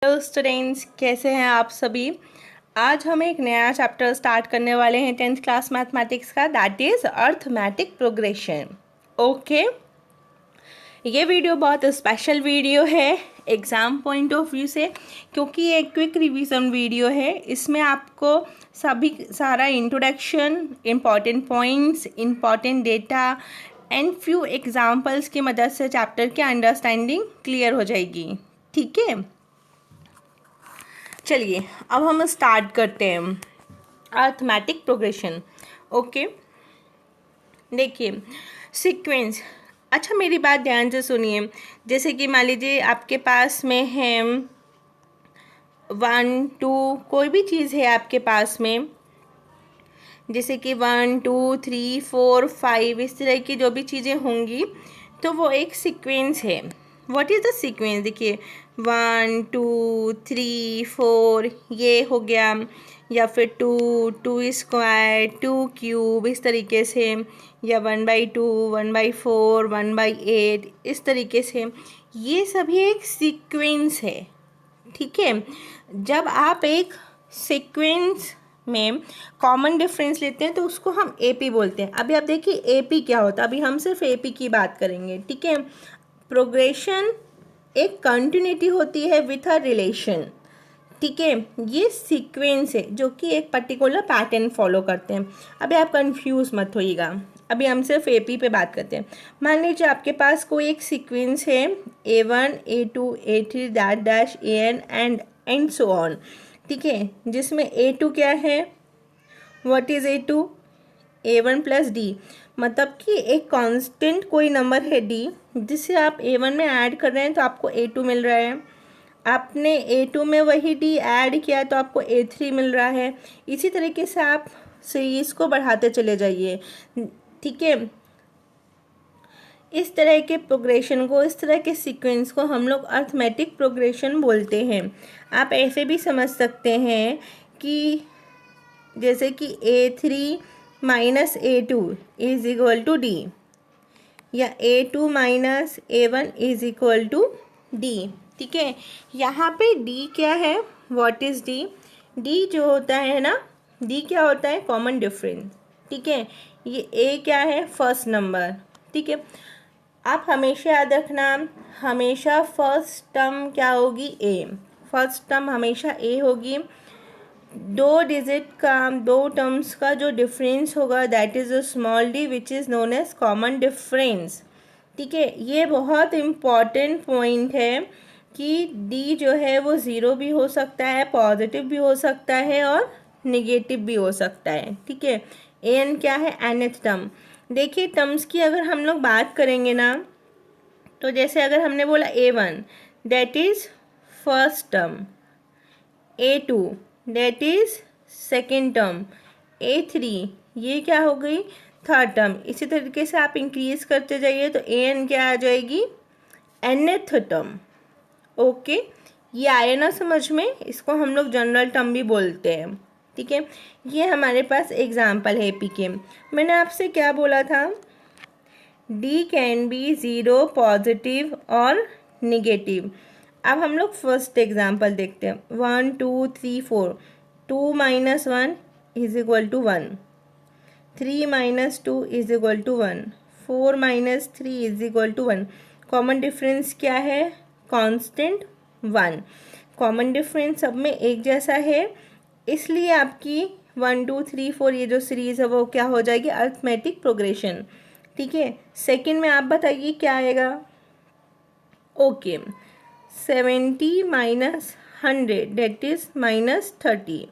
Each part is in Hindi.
हेलो स्टूडेंट्स, कैसे हैं आप सभी। आज हम एक नया चैप्टर स्टार्ट करने वाले हैं 10th क्लास मैथमेटिक्स का, that is arithmetic progression. Okay, ये वीडियो बहुत स्पेशल वीडियो है एग्ज़ाम पॉइंट ऑफ व्यू से, क्योंकि ये एक क्विक रिवीजन वीडियो है। इसमें आपको सारा introduction, important points, important data and few examples की मदद से चैप्टर की अंडरस्टैंडिंग क्लियर हो जाएगी। ठीक है, चलिए अब हम स्टार्ट करते हैं अर्थमेटिक प्रोग्रेशन। ओके, देखिए सीक्वेंस। अच्छा, मेरी बात ध्यान से सुनिए। जैसे कि मान लीजिए आपके पास में है 1 2, कोई भी चीज़ है आपके पास में, जैसे कि 1 2 3 4 5, इस तरह की जो भी चीज़ें होंगी तो वो एक सीक्वेंस है। What is the sequence? देखिए 1 2 3 4 ये हो गया, या फिर 2 2 स्क्वायर 2 क्यूब, इस तरीके से, या 1/2 1/4 1/8, इस तरीके से। ये सभी एक सीक्वेंस है। ठीक है, जब आप एक सीक्वेंस में कॉमन डिफरेंस लेते हैं तो उसको हम एपी बोलते हैं। अभी आप देखिए एपी क्या होता है, अभी हम सिर्फ एपी की बात करेंगे। ठीक है, प्रोग्रेशन एक कंटिन्यूटी होती है विथ अ रिलेशन। ठीक है, ये सीक्वेंस है जो कि एक पर्टिकुलर पैटर्न फॉलो करते हैं। अभी आप कंफ्यूज मत होइएगा, अभी हम सिर्फ एपी पे बात करते हैं। मान लीजिए आपके पास कोई एक सीक्वेंस है A1 A2 A3 that dash AN and so on. ठीक है, जिसमें A2 क्या है? What is A2? A1 plus D, मतलब कि एक कांस्टेंट कोई नंबर है D, जिसे आप A1 में ऐड कर रहे हैं तो आपको A2 मिल रहा है। आपने A2 में वही D ऐड किया तो आपको A3 मिल रहा है। इसी तरीके से आप सीरीज़ को बढ़ाते चले जाइए। ठीक है, इस तरह के प्रोग्रेशन को, इस तरह के सीक्वेंस को हम लोग अर्थमेटिक प्रोग्रेशन बोलते हैं। आप ऐसे भी समझ सकते हैं कि जैसे कि A3 minus A2 is equal to D, या A2 minus A1 is equal to D। ठीक है, यहाँ पे D क्या है? What is D? D जो होता है ना, D क्या होता है? Common difference. ठीक है, ये A क्या है? First number. ठीक है, आप हमेशा याद रखना, हमेशा फर्स्ट टर्म क्या होगी? A। फर्स्ट टर्म हमेशा A होगी। दो डिजिट का, दो टर्म्स का जो डिफरेंस होगा that is a small d which is known as common difference. ठीक है, ये बहुत इम्पॉर्टेंट पॉइंट है कि d जो है वो ज़ीरो भी हो सकता है, पॉजिटिव भी हो सकता है और निगेटिव भी हो सकता है। ठीक है, an क्या है? nth term. देखिए टर्म्स की अगर हम लोग बात करेंगे ना, तो जैसे अगर हमने बोला A1 that is first term, A2 that is second term, A3 ये क्या हो गई? Third term. इसी तरीके से आप इंक्रीज करते जाइए तो AN क्या आ जाएगी? nth term. ओके, ये आया ना समझ में? इसको हम लोग जनरल टर्म भी बोलते हैं। ठीक है, ये हमारे पास एग्जाम्पल है एपी के। मैंने आपसे क्या बोला था? D can be zero, positive और निगेटिव। अब हम लोग फर्स्ट एग्जाम्पल देखते हैं। 1 2 3 4, 2 minus 1 is equal to 1, 3 minus 2 is equal to 1, 4 minus 3 is equal to 1। Common difference क्या है? कांस्टेंट 1। कॉमन डिफरेंस सब में एक जैसा है, इसलिए आपकी 1 2 3 4 ये जो सीरीज़ है वो क्या हो जाएगी? Arithmetic progression. ठीक है, सेकंड में आप बताइए क्या आएगा? Okay, 70 minus 100 that is minus 30,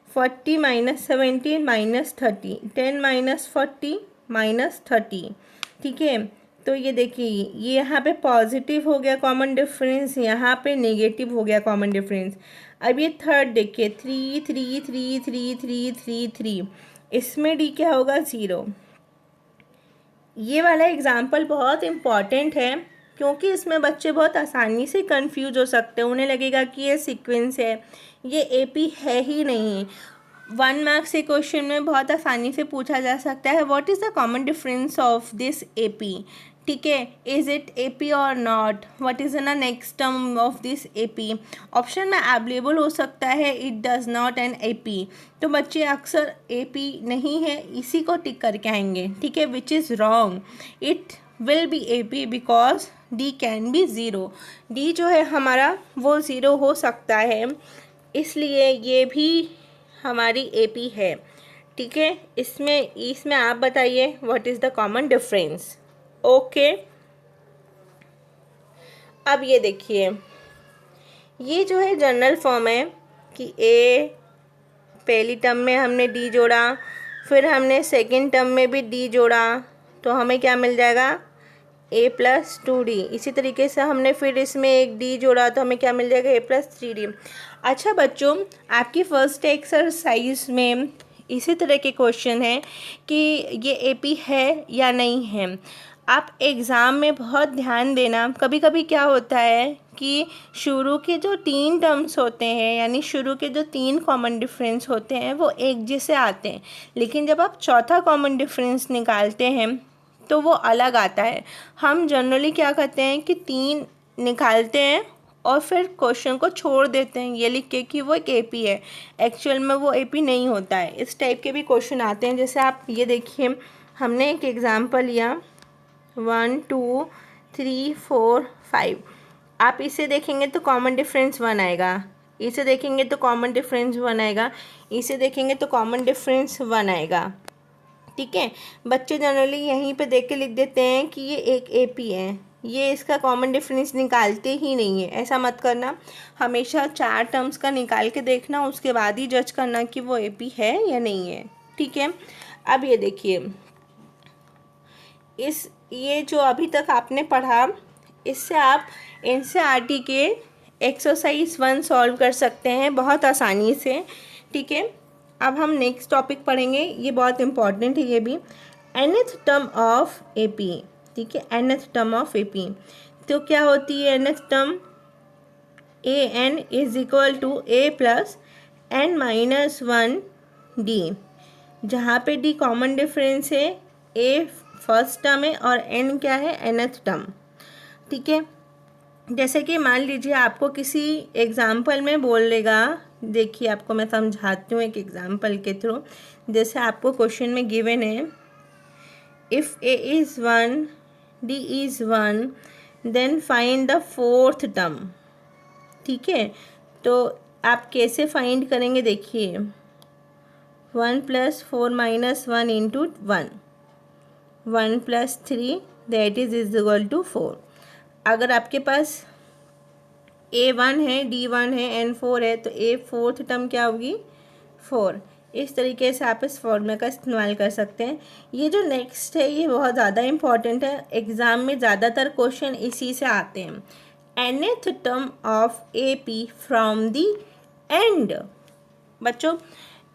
40 minus 70 minus 30, 10 minus 40 minus 30। ठीक है, तो ये देखिए ये यहाँ पे पॉजिटिव हो गया कॉमन डिफरेंस, यहाँ पे नेगेटिव हो गया कॉमन डिफरेंस। अब ये थर्ड देखिए 3 3 3 3 3 3 3, इसमें डी क्या होगा? ज़ीरो। ये वाला एग्जाम्पल बहुत इम्पॉर्टेंट है क्योंकि इसमें बच्चे बहुत आसानी से कंफ्यूज हो सकते हैं। उन्हें लगेगा कि ये सीक्वेंस है, ये एपी है ही नहीं। 1 मार्क्स के क्वेश्चन में बहुत आसानी से पूछा जा सकता है what is the common difference of this AP. ठीक है, इज इट ए पी और not, what is the next term of this A P. Option में अवेलेबल हो सकता है it does not an A P, तो बच्चे अक्सर ए पी नहीं है इसी को टिक करके आएंगे। ठीक है, which is wrong, it will be A P because D can be zero. D जो है हमारा वो ज़ीरो हो सकता है, इसलिए ये भी हमारी ए पी है। ठीक है, इसमें आप बताइए what is the common difference. Okay, अब ये देखिए, ये जो है जनरल फॉर्म है कि ए पहली टर्म में हमने डी जोड़ा, फिर हमने सेकंड टर्म में भी डी जोड़ा, तो हमें क्या मिल जाएगा, ए प्लस 2d। इसी तरीके से हमने फिर इसमें एक डी जोड़ा तो हमें क्या मिल जाएगा, ए प्लस 3d। अच्छा बच्चों, आपकी फर्स्ट एक्सरसाइज में इसी तरह के क्वेश्चन है कि ये ए पी है या नहीं है। आप एग्ज़ाम में बहुत ध्यान देना, कभी कभी क्या होता है कि शुरू के जो 3 टर्म्स होते हैं, यानी शुरू के जो 3 कॉमन डिफरेंस होते हैं वो एक जैसे आते हैं, लेकिन जब आप चौथा कॉमन डिफरेंस निकालते हैं तो वो अलग आता है। हम जनरली क्या करते हैं कि 3 निकालते हैं और फिर क्वेश्चन को छोड़ देते हैं ये लिख के कि वो एक एपी है, एक्चुअल में वो एपी नहीं होता है। इस टाइप के भी क्वेश्चन आते हैं। जैसे आप ये देखिए, हमने एक एग्जांपल लिया 1 2 3 4 5, आप इसे देखेंगे तो कॉमन डिफरेंस 1 आएगा, इसे देखेंगे तो कॉमन डिफरेंस 1 आएगा, इसे देखेंगे तो कॉमन डिफरेंस 1 आएगा। ठीक है, बच्चे जनरली यहीं पे देख के लिख देते हैं कि ये एक एपी है, ये इसका कॉमन डिफरेंस निकालते ही नहीं है। ऐसा मत करना, हमेशा 4 टर्म्स का निकाल के देखना, उसके बाद ही जज करना कि वो एपी है या नहीं है। ठीक है, अब ये देखिए, ये जो अभी तक आपने पढ़ा, इससे आप एनसीईआरटी के एक्सरसाइज 1 सॉल्व कर सकते हैं बहुत आसानी से। ठीक है, अब हम नेक्स्ट टॉपिक पढ़ेंगे, ये बहुत इंपॉर्टेंट है ये भी, nth टर्म ऑफ एपी। ठीक है, nth टर्म ऑफ एपी तो क्या होती है nth term, a n is equal to a plus n minus 1 d, जहाँ पे डी कॉमन डिफरेंस है, ए फर्स्ट टर्म है और एन क्या है, nth टर्म। ठीक है, जैसे कि मान लीजिए आपको किसी एग्जाम्पल में बोल देगा, देखिए आपको मैं समझाती हूँ एक एग्जाम्पल के थ्रू। जैसे आपको क्वेश्चन में गिवन है if a is 1 d is 1 then find the 4th term. ठीक है, तो आप कैसे फाइंड करेंगे, देखिए 1 + 4 - 1 × 1, 1 + 3 दैट इज़ इक्वल टू 4। अगर आपके पास A1 है, D1 है, N4 है, तो A 4th टर्म क्या होगी, 4। इस तरीके से आप इस फॉर्मूला का इस्तेमाल कर सकते हैं। ये जो नेक्स्ट है ये बहुत ज़्यादा इम्पॉर्टेंट है, एग्ज़ाम में ज़्यादातर क्वेश्चन इसी से आते हैं। nth term of AP from the and. बच्चों,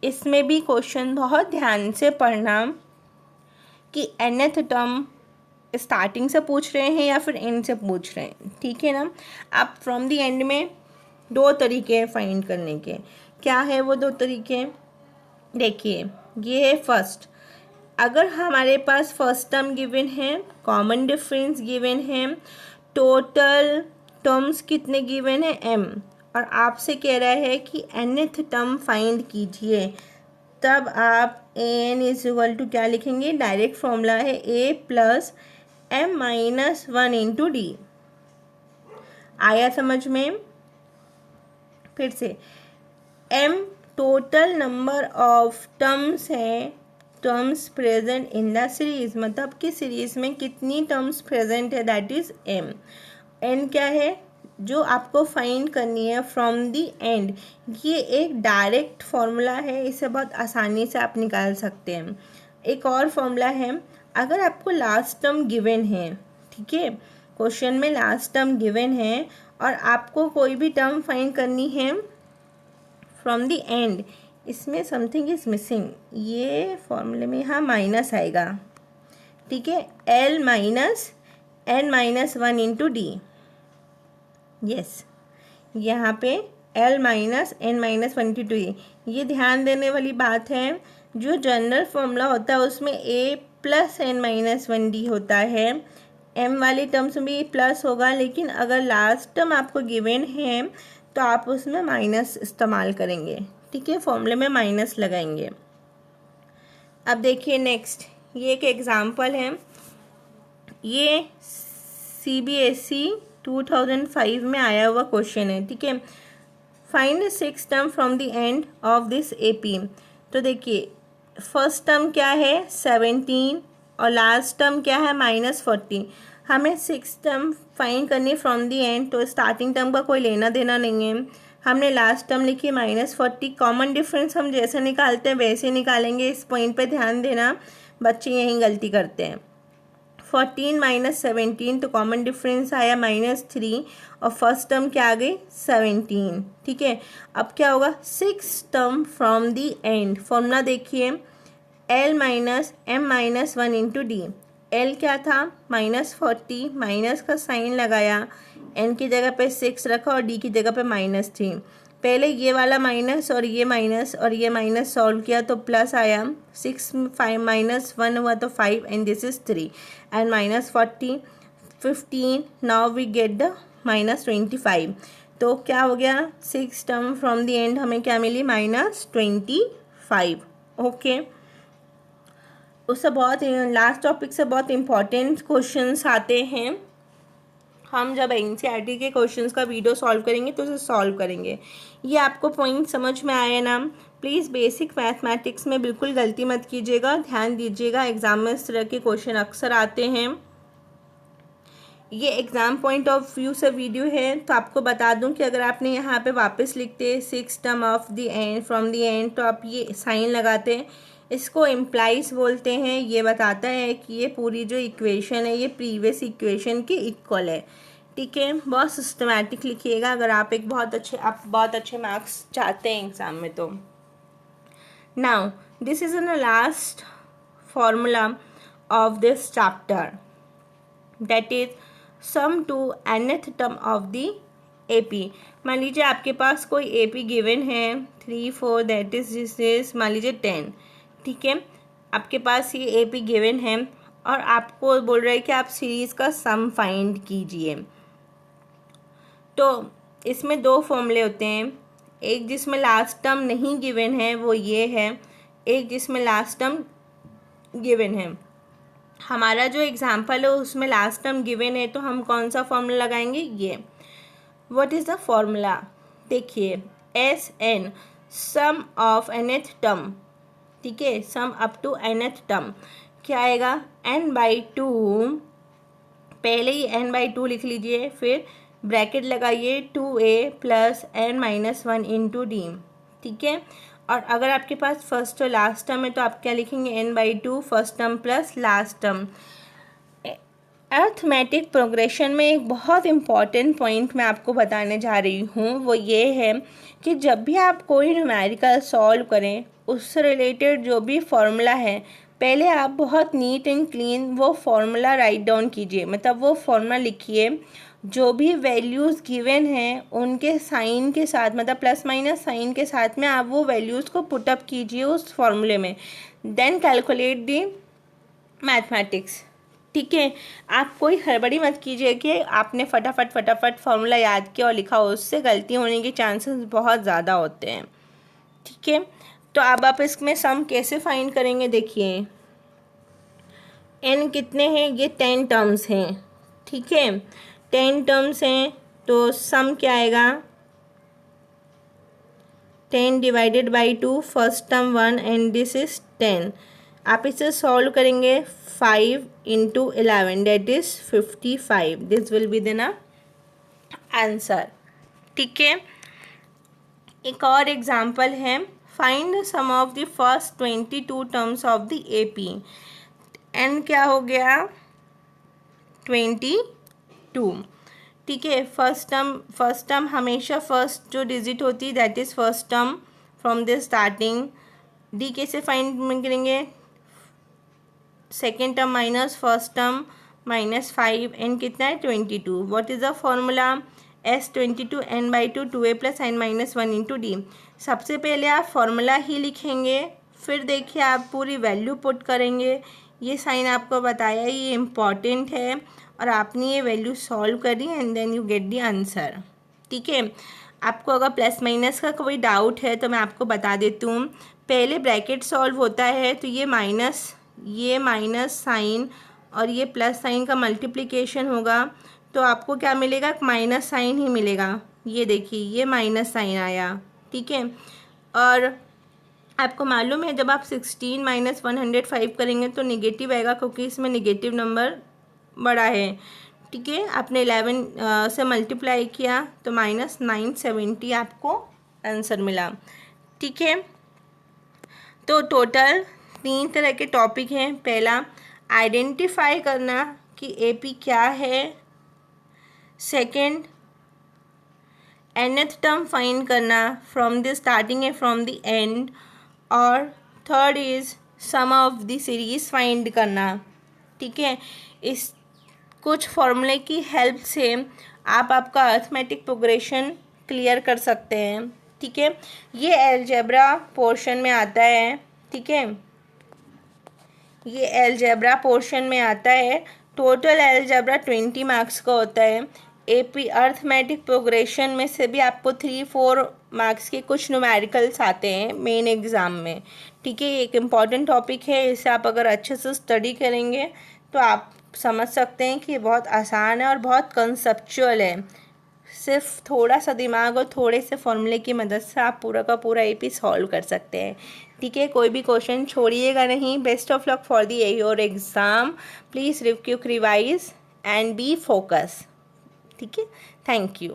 इसमें भी क्वेश्चन बहुत ध्यान से पढ़ना कि nth टर्म स्टार्टिंग से पूछ रहे हैं या फिर एंड से पूछ रहे हैं। ठीक है ना, आप फ्रॉम दी एंड में 2 तरीके हैं फाइंड करने के। क्या है वो 2 तरीके, देखिए ये है फर्स्ट, अगर हमारे पास फर्स्ट टर्म गिवन है, कॉमन डिफरेंस गिवन है, टोटल टर्म्स कितने गिवन है m, और आपसे कह रहा है कि nth टर्म फाइंड कीजिए, तब आप an इज इक्वल टू क्या लिखेंगे, डायरेक्ट फॉर्मूला है a plus m minus 1 × d। आया समझ में, फिर से m total number of terms है, terms present in the series, मतलब कि सीरीज में कितनी टर्म्स प्रेजेंट है, दैट इज m। n क्या है जो आपको फाइंड करनी है फ्रॉम दी एंड, ये एक डायरेक्ट फॉर्मूला है, इसे बहुत आसानी से आप निकाल सकते हैं। एक और फॉर्मूला है, अगर आपको लास्ट टर्म गिवन है, ठीक है, क्वेश्चन में लास्ट टर्म गिवन है और आपको कोई भी टर्म फाइंड करनी है फ्रॉम द एंड, इसमें समथिंग इज मिसिंग, ये फॉर्मूले में यहाँ माइनस आएगा। ठीक है, l minus n minus 1 × d, yes, यहाँ पे l minus n minus 1 × d। ये ध्यान देने वाली बात है, जो जनरल फॉर्मूला होता है उसमें a plus n minus 1 d होता है, m वाली टर्म्स में भी प्लस होगा, लेकिन अगर लास्ट टर्म आपको गिवन है तो आप उसमें माइनस इस्तेमाल करेंगे, ठीक है, फॉर्मूले में माइनस लगाएंगे। अब देखिए नेक्स्ट, ये एक एग्जांपल है, ये CBSE 2005 में आया हुआ क्वेश्चन है, ठीक है। Find 6 term from the end of this AP। तो देखिए फर्स्ट टर्म क्या है 17 और लास्ट टर्म क्या है -40। हमें 6 टर्म फाइंड करनी फ्रॉम द एंड, तो स्टार्टिंग टर्म का कोई लेना देना नहीं है। हमने लास्ट टर्म लिखी -40, कॉमन डिफरेंस हम जैसे निकालते हैं वैसे निकालेंगे, इस पॉइंट पे ध्यान देना, बच्चे यहीं गलती करते हैं। 14 - 17 तो कॉमन डिफरेंस आया -3 और फर्स्ट टर्म क्या आ गई 17, ठीक है। अब क्या होगा 6 term from the and, formula देखिए L - M - 1 × D। L क्या था -40, माइनस का साइन लगाया, N की जगह पे 6 रखा और D की जगह पे -3। पहले ये वाला माइनस और ये माइनस सॉल्व किया तो प्लस आया, 6 5 - 1 हुआ तो 5 and this is 3 and -40 15, now we get the -25। तो क्या हो गया 6 टर्म फ्रॉम द एंड हमें क्या मिली -25, ओके। उससे बहुत लास्ट टॉपिक से बहुत इम्पॉर्टेंट क्वेश्चंस आते हैं, हम जब NCERT के क्वेश्चंस का वीडियो सॉल्व करेंगे तो उसे सॉल्व करेंगे। ये आपको पॉइंट समझ में आया ना? प्लीज़ बेसिक मैथमेटिक्स में बिल्कुल गलती मत कीजिएगा, ध्यान दीजिएगा, एग्जाम में इस तरह के क्वेश्चन अक्सर आते हैं। ये एग्ज़ाम पॉइंट ऑफ व्यू से वीडियो है, तो आपको बता दूं कि अगर आपने यहाँ पे वापस लिखते 6 term of the end from the and, तो आप ये साइन लगाते हैं, इसको इम्प्लाइज बोलते हैं। ये बताता है कि ये पूरी जो इक्वेशन है ये प्रीवियस इक्वेशन के इक्वल है, ठीक है। बहुत सिस्टमैटिक लिखिएगा अगर आप बहुत अच्छे मार्क्स चाहते हैं एग्ज़ाम में। तो now this is the last formula of this chapter, that is sum to nth term of the AP। मान लीजिए आपके पास कोई AP गिवन है 3 4, दैट इज दिस इज मान लीजिए 10, ठीक है। आपके पास ये AP गिवन है और आपको बोल रहा है कि आप सीरीज़ का सम फाइंड कीजिए। तो इसमें दो फॉर्मूले होते हैं, एक जिसमें लास्ट टर्म नहीं गिवन है वो ये है, एक जिसमें लास्ट टर्म गिवन है। हमारा जो एग्जाम्पल है उसमें लास्ट टर्म गिवन है, तो हम कौन सा फॉर्मूला लगाएंगे, ये। व्हाट इज़ द फॉर्मूला, देखिए SN sum of nth term, ठीक है, sum up to nth term क्या आएगा n/2, पहले ही n/2 लिख लीजिए, फिर ब्रैकेट लगाइए 2a + n - 1 × D, ठीक है। और अगर आपके पास फर्स्ट और लास्ट टर्म है तो आप क्या लिखेंगे n/2 first term plus last term. Arithmetic progression में एक बहुत इम्पॉर्टेंट पॉइंट मैं आपको बताने जा रही हूँ, वो ये है कि जब भी आप कोई न्यूमेरिकल सॉल्व करें उससे रिलेटेड जो भी फॉर्मूला है, पहले आप बहुत नीट एंड क्लीन वो फॉर्मूला राइट डाउन कीजिए, मतलब वो फॉर्मूला लिखिए, जो भी वैल्यूज़ गिवन हैं उनके साइन के साथ, मतलब प्लस माइनस साइन के साथ में आप वो वैल्यूज़ को पुटअप कीजिए उस फॉर्मूले में, देन कैलकुलेट दी मैथमेटिक्स, ठीक है। आप कोई हड़बड़ी मत कीजिए कि आपने फटाफट फॉर्मूला याद किया और लिखा, उससे गलती होने के चांसेस बहुत ज़्यादा होते हैं, ठीक है। तो अब आप इसमें सम कैसे फाइंड करेंगे, देखिए n कितने हैं, ये 10 टर्म्स हैं, ठीक है, 10 टर्म्स हैं, तो सम क्या आएगा 10 / 2, first term 1 and this is 10। आप इसे सॉल्व करेंगे 5 × 11, that is 55, this will be the answer, ठीक है। एक और एग्जाम्पल है, find sum of the first 22 terms of the AP। n क्या हो गया 22, ठीक है। फर्स्ट टर्म हमेशा फर्स्ट जो डिजिट होती है that is first term from the starting. D कैसे फाइंड करेंगे, second term minus first term -5 and कितना है 22। What is the formula S22 n/2 2a + n - 1 × D। सबसे पहले आप फॉर्मूला ही लिखेंगे, फिर देखिए आप पूरी वैल्यू पुट करेंगे, ये साइन आपको बताया ये इम्पॉर्टेंट है। और आपने ये वैल्यू सॉल्व करी and then you get the answer. ठीक है, आपको अगर प्लस माइनस का कोई डाउट है तो मैं आपको बता देती हूँ। पहले ब्रैकेट सॉल्व होता है तो ये माइनस साइन और ये प्लस साइन का मल्टीप्लिकेशन होगा, तो आपको क्या मिलेगा, माइनस साइन ही मिलेगा। ये देखिए ये माइनस साइन आया। ठीक है, और आपको मालूम है जब आप 16 माइनस 105 करेंगे तो निगेटिव आएगा, क्योंकि इसमें निगेटिव नंबर बड़ा है। ठीक है, आपने 11 से मल्टीप्लाई किया तो माइनस 970 आपको आंसर मिला। ठीक है, तो टोटल 3 तरह के टॉपिक हैं। पहला आइडेंटिफाई करना कि एपी क्या है, सेकंड nth टर्म फाइंड करना from the starting end from the end, और third is sum of the series find करना। ठीक है, इस कुछ फॉर्मूले की हेल्प से आप आपका अर्थमेटिक प्रोग्रेशन क्लियर कर सकते हैं। ठीक है, ये अलजेब्रा पोर्शन में आता है। ठीक है, ये अलजेब्रा पोर्शन में आता है। टोटल अलजेब्रा 20 मार्क्स का होता है। एपी अर्थमेटिक प्रोग्रेशन में से भी आपको 3-4 मार्क्स के कुछ न्यूमेरिकल्स आते हैं मेन एग्ज़ाम में। ठीक है, ये एक इम्पॉर्टेंट टॉपिक है, इसे आप अगर अच्छे से स्टडी करेंगे तो आप समझ सकते हैं कि ये बहुत आसान है और बहुत कंसेप्चुअल है। सिर्फ थोड़ा सा दिमाग और थोड़े से फॉर्मूले की मदद से आप पूरा का पूरा एपी सॉल्व कर सकते हैं। ठीक है, कोई भी क्वेश्चन छोड़िएगा नहीं। Best of luck for the your exam. Please revise and B focus. ठीक है, थैंक यू।